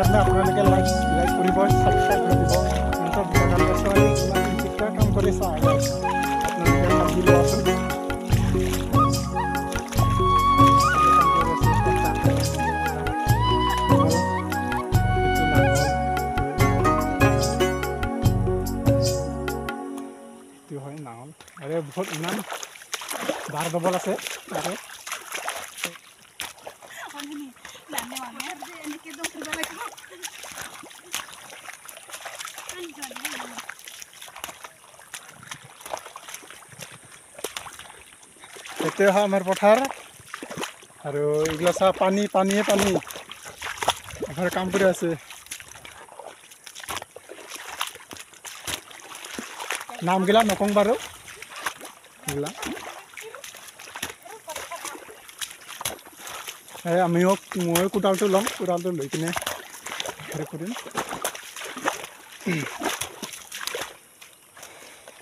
কাৰণে আপোনালোকে লাইক কৰিব, ছাবস্ক্ৰাইব কৰি দিব। সিহঁতৰ দুটামান ছোৱালী কিমান কেতিয়া কাম কৰি চাওঁ আপোনালোকে ভাবি লোৱাচোন। হয় নাঙল আৰু বহুত ইমান বাৰ ডবল আছে আৰু এতিয়া হয় আমাৰ পথাৰ আৰু এইগিলা চাহ পানীয়ে পানী এফালে কাম কৰি আছে। নামগিলা নকওঁ বাৰু এইগিলা আমিও মই কোদালটো ল'ম, কোদালটো লৈ কিনে হেৰি কৰিম।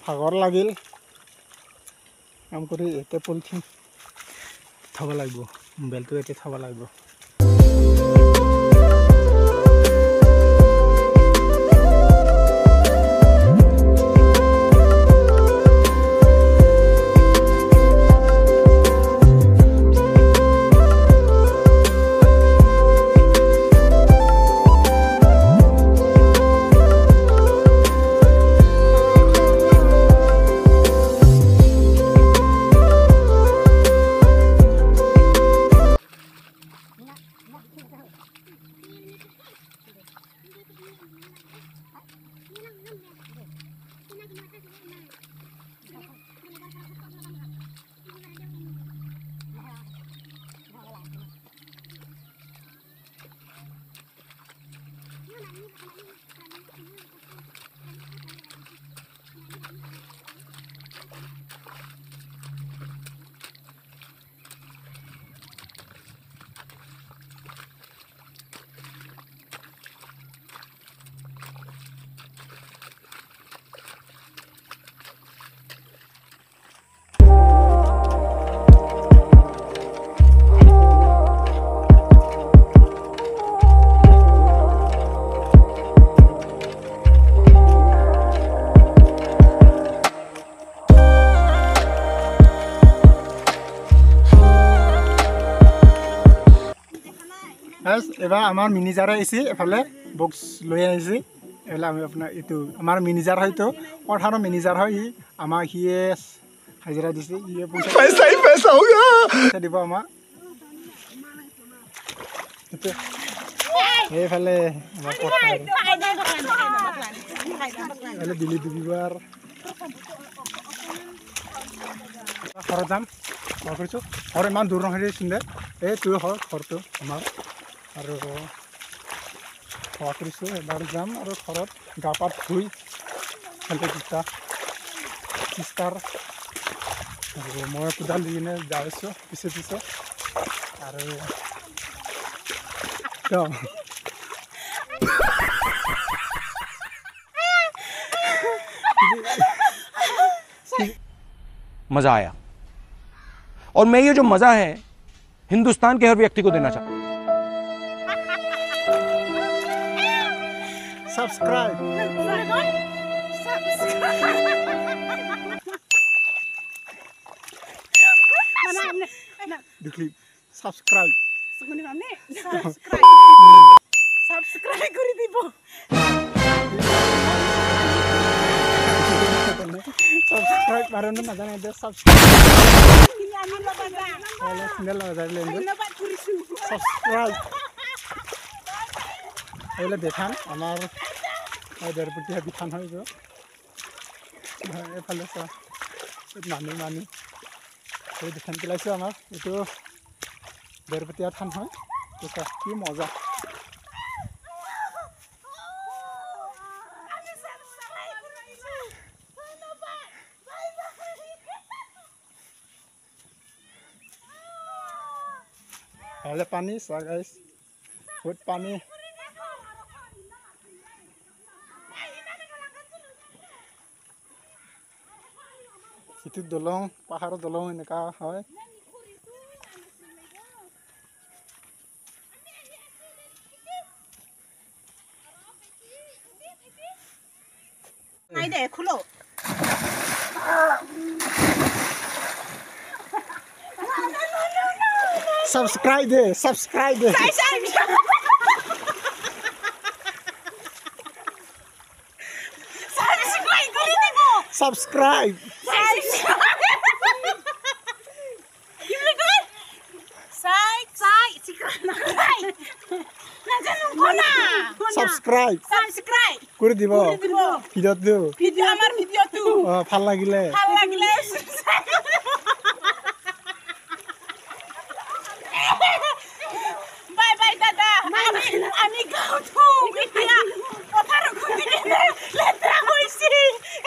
ভাগৰ লাগিল কাম কৰি। এতিয়া পলিথিন থ'ব লাগিব, মোবাইলটো এতিয়া থ'ব লাগিব। এবাৰ আমাৰ মেনেজাৰে আহিছে, এফালে বক্স লৈ আহিছে। এইফালে আমি আপোনাৰ এইটো আমাৰ মেনেজাৰ হয়তো পথাৰৰ মেনেজাৰ হয়। আমাক সিয়ে হাজিৰা দিছে, সিয়ে পইচা দিব আমাক। এইফালে আমাৰ পথাৰ দিলি দুবিবাৰ ঘৰত যাম ঘৰ কৰিছোঁ। ঘৰ ইমান দূৰ নহয় চিন্তা, এইটোৱে হয় ঘৰটো আমাৰ। আৰু খোৱা কৰিছোঁ, এবাৰ যাম আৰু ঘৰত গা পা ধুই খেলতে দুটা চিষ্টাৰ আৰু মই কোদাল দি কিনে যাই আছোঁ পিছে আৰু मजा आया और मैं ये जो मजा है हिंदुस्तान के हर व्यक्ति को देना चाहता हूं। Subscribe. Subscribe. Subscribe করে দিব। Subscribe বারণ না জানেন যে subscribe subscribe এলে দেখান আমার দেড়পুটিয়া বিধান হয়ে গো এফালে মানি এই দেখান পেলাইছো আমার এইটো দেড়পুটিয়া থান হয়। কি মজা Ada panis lah guys, buat panis. Itu dolong, pahar dolong ini kah, hai? দে খুলো সাবস্ক্রাইব দে চাই চাই সাবস্ক্রাইব করে দিব সাবস্ক্রাইব চাই কি বলে কই চাই চাই সিক্রেট না চাই না জানো কোনা সাবস্ক্রাইব সাবস্ক্রাইব করে দিব দিব ভিডিওটো ভিডিও আমার ভিডিও তু ভাল লাগিলে ভাল লাগিলে বাই বাই দাদা আমি গাও থু এতিয়া পথার খুঁটি কেনে লেতরা হইছি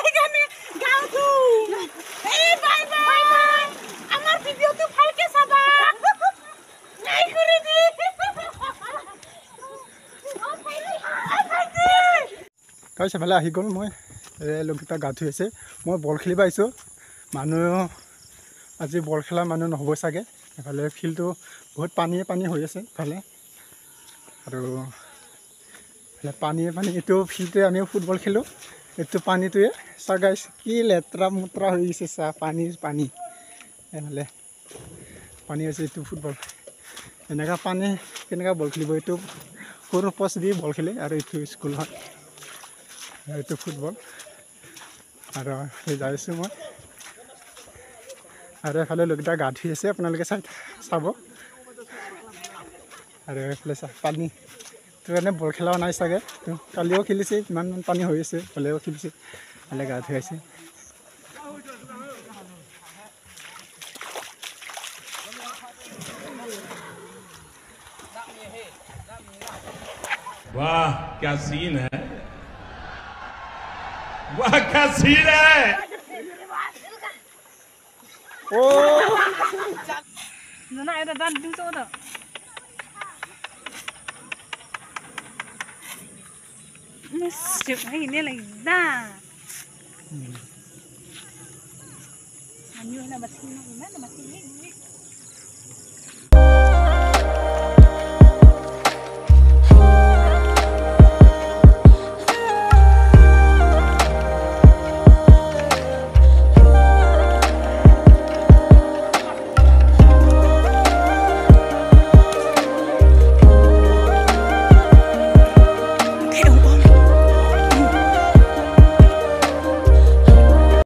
এখানে গাও থু এই বাই বাই আমার ভিডিও তু ভালকে চাবা নাই করে দি গাইছ এফালে আহি গ'ল মই লগকেইটা গা ধুই আছে মই বল খেলিব আহিছোঁ মানুহ আজি বল খেলা মানুহ নহ'ব চাগে এফালে ফিল্ডটো বহুত পানী হৈ আছে ইফালে আৰু এফালে পানী এইটো ফিল্ডটোৱে আমিও ফুটবল খেলোঁ এইটো পানীটোৱে চা গাইছ কি লেতেৰা মুতৰা হৈ গৈছে চা পানী এফালে পানী হৈছে এইটো ফুটবল এনেকুৱা পানী কেনেকুৱা বল খেলিব এইটো সৰু পষ্ট দি বল খেলে আৰু এইটো স্কুল হয় এইটো ফুটবল আৰু সেই যাই আছোঁ মই আৰু এফালে লগকেইটা গা ধুই আছে আপোনালোকে চাব আৰু এইফালে পানী তো কাৰণে বল খেলাও নাই চাগে তো কালিও খেলিছে ইমান পানী হৈ আছে হ'লেও খেলিছে এফালে গা ধুই আছে वाह क्या सीन है वाह क्या सीन है Nana ada dan du so da. Mesti ini lagi dah. Anu nak mati mana mati ni?